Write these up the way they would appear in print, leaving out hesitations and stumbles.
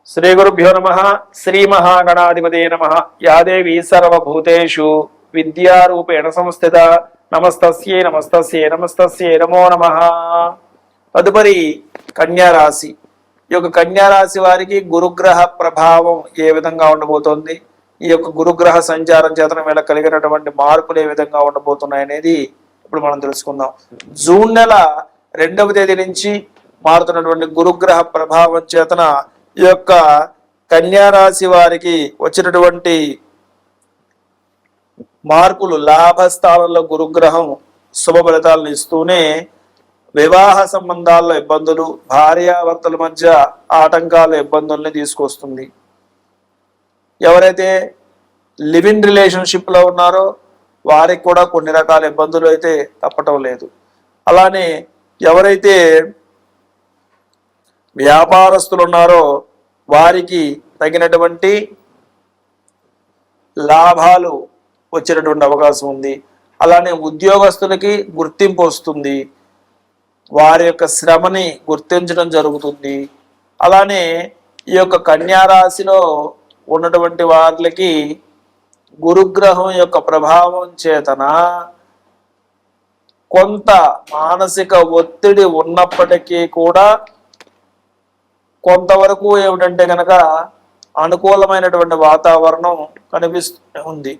శ్రీ గురుభ్యో నమ. శ్రీ మహాగణాధిపతే నమ. యా దేవీ సర్వభూతేషు విద్యారూపేణ సంస్థిత నమస్తస్యై నమస్తస్యై నమస్తస్యై నమో నమ. తదుపరి కన్యారాశి. ఈ యొక్క కన్యారాశి వారికి గురుగ్రహ ప్రభావం ఏ విధంగా ఉండబోతోంది, ఈ యొక్క గురుగ్రహ సంచారం చేతన మీద కలిగినటువంటి మార్పులు ఏ విధంగా ఉండబోతున్నాయి అనేది ఇప్పుడు మనం తెలుసుకుందాం. జూన్ నెల 2వ తేదీ నుంచి మారుతున్నటువంటి గురుగ్రహ ప్రభావం చేతన ఈ యొక్క కన్యారాశి వారికి వచ్చినటువంటి మార్పులు, లాభస్థానంలో గురుగ్రహం శుభ ఫలితాలను ఇస్తూనే వివాహ సంబంధాల్లో ఇబ్బందులు, భార్యాభర్తల మధ్య ఆటంకాలు, ఇబ్బందుల్ని తీసుకొస్తుంది. ఎవరైతే లివ్ ఇన్ రిలేషన్షిప్ లో ఉన్నారో వారికి కూడా కొన్ని రకాల ఇబ్బందులు అయితే తప్పటం లేదు. అలానే ఎవరైతే వ్యాపారస్తులు ఉన్నారో వారికి తగినటువంటి లాభాలు వచ్చేటటువంటి అవకాశం ఉంది. అలానే ఉద్యోగస్తులకి గుర్తింపు వస్తుంది, వారి యొక్క శ్రమని గుర్తించడం జరుగుతుంది. అలానే ఈ యొక్క కన్యారాశిలో ఉన్నటువంటి వాళ్ళకి గురుగ్రహం యొక్క ప్రభావం చేతన కొంత మానసిక ఒత్తిడి ఉన్నప్పటికీ కూడా కొంతవరకు ఏమిటంటే కనుక అనుకూలమైనటువంటి వాతావరణం కనిపిస్తూ ఉంది.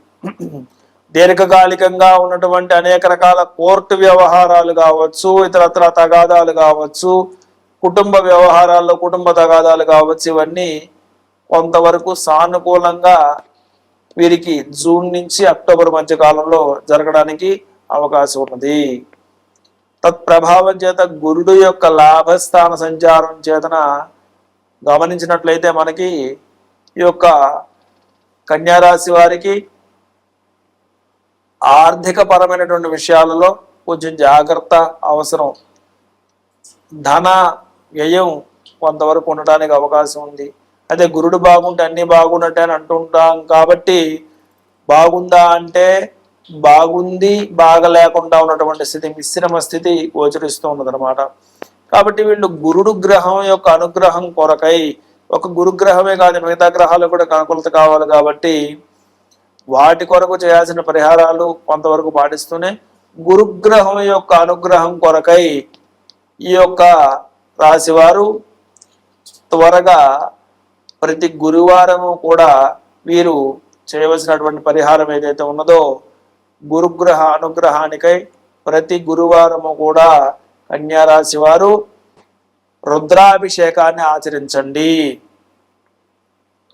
దీర్ఘకాలికంగా ఉన్నటువంటి అనేక రకాల కోర్టు వ్యవహారాలు కావచ్చు, ఇతరత్ర తగాదాలు కావచ్చు, కుటుంబ వ్యవహారాల్లో కుటుంబ తగాదాలు కావచ్చు, ఇవన్నీ కొంతవరకు సానుకూలంగా వీరికి జూన్ నుంచి అక్టోబర్ మధ్య కాలంలో జరగడానికి అవకాశం ఉన్నది. తత్ప్రభావం చేత గురుడు యొక్క లాభస్థాన సంచారం చేతన గమనించినట్లయితే మనకి ఈ యొక్క కన్యారాశి వారికి ఆర్థిక పరమైనటువంటి విషయాలలో కొంచెం జాగ్రత్త అవసరం. ధన వ్యయం కొంతవరకు ఉండడానికి అవకాశం ఉంది. అదే గురుడు బాగుంటే అన్ని బాగున్నట్టే అని అంటుంటాం కాబట్టి బాగుందా అంటే బాగుంది, బాగలేకుండా ఉన్నటువంటి స్థితి, మిశ్రమ స్థితి గోచరిస్తూ ఉన్నదన్నమాట. కాబట్టి వీళ్ళు గురుడు గ్రహం యొక్క అనుగ్రహం కొరకై, ఒక గురుగ్రహమే కాదు మిగతా గ్రహాలు కూడా అనుకూలత కావాలి కాబట్టి వాటి కొరకు చేయాల్సిన పరిహారాలు కొంతవరకు పాటిస్తూనే గురుగ్రహం యొక్క అనుగ్రహం కొరకై ఈ యొక్క రాశివారు త్వరగా ప్రతి గురువారము కూడా వీరు చేయవలసినటువంటి పరిహారం ఏదైతే ఉన్నదో గురుగ్రహ అనుగ్రహానికై ప్రతి గురువారము కూడా కన్యారాశి వారు రుద్రాభిషేకాన్ని ఆచరించండి.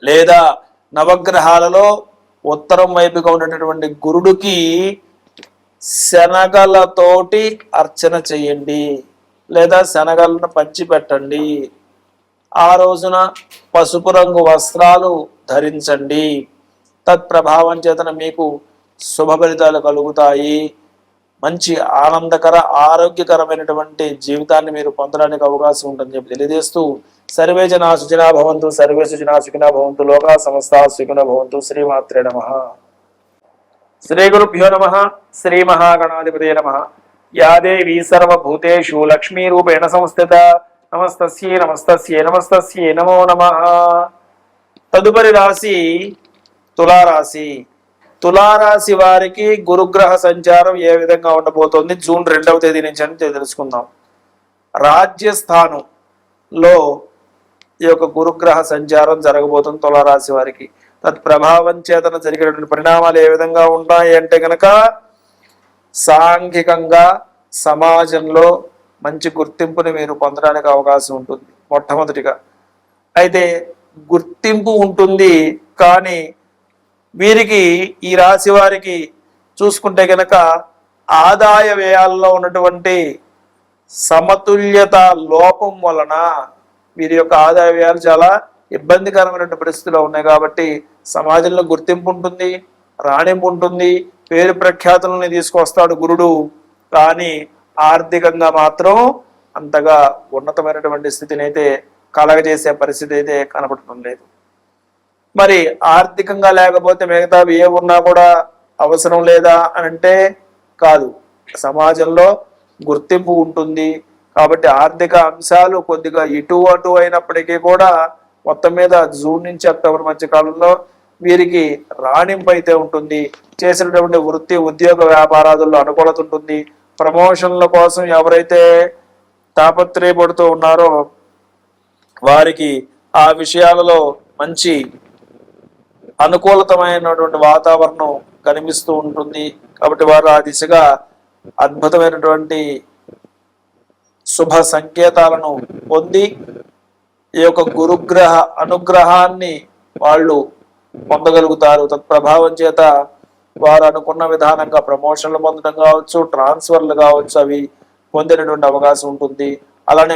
లేదా నవగ్రహాలలో ఉత్తరం వైపుగా ఉన్నటువంటి గురుడికి శనగలతోటి అర్చన చేయండి, లేదా శనగలను పంచిపెట్టండి. ఆ రోజున పసుపు రంగు వస్త్రాలు ధరించండి. తత్ప్రభావం చేతన మీకు శుభ ఫలితాలు కలుగుతాయి. మంచి ఆనందకర ఆరోగ్యకరమైనటువంటి జీవితాన్ని మీరు పొందడానికి అవకాశం ఉంటుందని చెప్పి తెలియజేస్తూ సర్వే జనా సుఖినో భవంతు, సర్వే సుజనా సుఖినో భవంతు, లోకా సమస్తా సుఖినో భవంతు. శ్రీమాత్రే నమః. శ్రీ గురుభ్యో నమః. శ్రీ మహాగణాధిపతే నమః. యా దేవీ సర్వభూతేషు లక్ష్మీరూపేణ సంస్థిత నమస్తస్యై నమస్తస్యై నమస్తస్యై నమో నమః. తదుపరి రాశి తులారాశి. తులారాశి వారికి గురుగ్రహ సంచారం ఏ విధంగా ఉండబోతోంది జూన్ 2వ తేదీ నుంచి అని తెలుసుకుందాం. రాజ్యస్థానంలో ఈ యొక్క గురుగ్రహ సంచారం జరగబోతుంది తులారాశి వారికి. తత్ప్రభావం చేతన జరిగినటువంటి పరిణామాలు ఏ విధంగా ఉంటాయి అంటే కనుక సాంఘికంగా సమాజంలో మంచి గుర్తింపుని మీరు పొందడానికి అవకాశం ఉంటుంది మొట్టమొదటిగా. అయితే గుర్తింపు ఉంటుంది, కానీ వీరికి ఈ రాశి వారికి చూసుకుంటే కనుక ఆదాయ వ్యయాల్లో ఉన్నటువంటి సమతుల్యత లోపం వలన వీరి యొక్క ఆదాయ వ్యయాలు చాలా ఇబ్బందికరమైన పరిస్థితిలో ఉన్నాయి. కాబట్టి సమాజంలో గుర్తింపు ఉంటుంది, రాణింపు ఉంటుంది, పేరు ప్రఖ్యాతులని తీసుకొస్తాడు గురుడు, కానీ ఆర్థికంగా మాత్రం అంతగా ఉన్నతమైనటువంటి స్థితిని అయితే కలగజేసే పరిస్థితి అయితే కనపడటం లేదు. మరి ఆర్థికంగా లేకపోతే మిగతావి ఏ ఉన్నా కూడా అవసరం లేదా అని అంటే కాదు. సమాజంలో గుర్తింపు ఉంటుంది కాబట్టి ఆర్థిక అంశాలు కొద్దిగా ఇటు అటు అయినప్పటికీ కూడా మొత్తం మీద జూన్ నుంచి అక్టోబర్ మధ్య కాలంలో వీరికి రాణింపు అయితే ఉంటుంది. చేసినటువంటి వృత్తి ఉద్యోగ వ్యాపారాదుల్లో అనుకూలత ఉంటుంది. ప్రమోషన్ల కోసం ఎవరైతే తాపత్రయపడుతూ ఉన్నారో వారికి ఆ విషయాలలో మంచి అనుకూలతమైనటువంటి వాతావరణం కనిపిస్తూ ఉంటుంది. కాబట్టి వారు ఆ దిశగా అద్భుతమైనటువంటి శుభ సంకేతాలను పొంది ఈ యొక్క గురుగ్రహ అనుగ్రహాన్ని వాళ్ళు పొందగలుగుతారు. తత్ప్రభావం చేత వారు అనుకున్న విధానంగా ప్రమోషన్లు పొందడం కావచ్చు, ట్రాన్స్ఫర్లు కావచ్చు, అవి పొందేటటువంటి అవకాశం ఉంటుంది. అలానే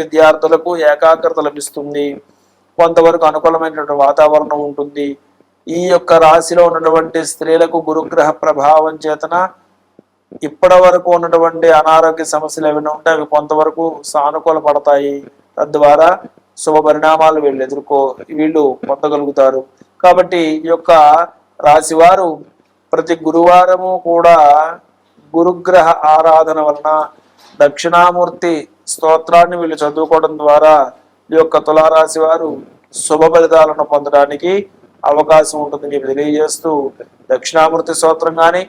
విద్యార్థులకు ఏకాగ్రత లభిస్తుంది. కొంతవరకు అనుకూలమైనటువంటి వాతావరణం ఉంటుంది. ఈ యొక్క రాశిలో ఉన్నటువంటి స్త్రీలకు గురుగ్రహ ప్రభావం చేతన ఇప్పటి వరకు ఉన్నటువంటి అనారోగ్య సమస్యలు ఏమైనా ఉంటే అవి కొంతవరకు సానుకూల పడతాయి. తద్వారా శుభ పరిణామాలు వీళ్ళు పొందగలుగుతారు. కాబట్టి ఈ యొక్క రాశి వారు ప్రతి గురువారము కూడా గురుగ్రహ ఆరాధన వలన దక్షిణామూర్తి స్తోత్రాన్ని వీళ్ళు చదువుకోవడం ద్వారా ఈ యొక్క తులారాశి వారు శుభ ఫలితాలను పొందడానికి అవకాశం ఉంటుందని తెలియజేస్తూ, దక్షిణామూర్తి స్తోత్రం కానీ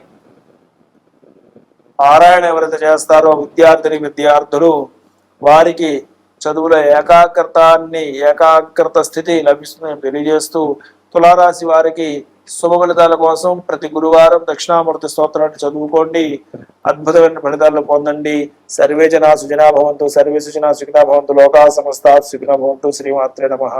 పారాయణ ఎవరైతే చేస్తారో విద్యార్థులు వారికి చదువుల ఏకాగ్రత స్థితి లభిస్తుందని తెలియజేస్తూ, తులారాశి వారికి శుభ ఫలితాల కోసం ప్రతి గురువారం దక్షిణామూర్తి స్తోత్రాన్ని చదువుకోండి. అద్భుతమైన ఫలితాలను పొందండి. సర్వే జనా సుజనా భవంతు, సర్వే సుజనా సుఖినా భవంతు, లోకా సమస్తా సుఖినో భవంతు. శ్రీమాత్రే నమః.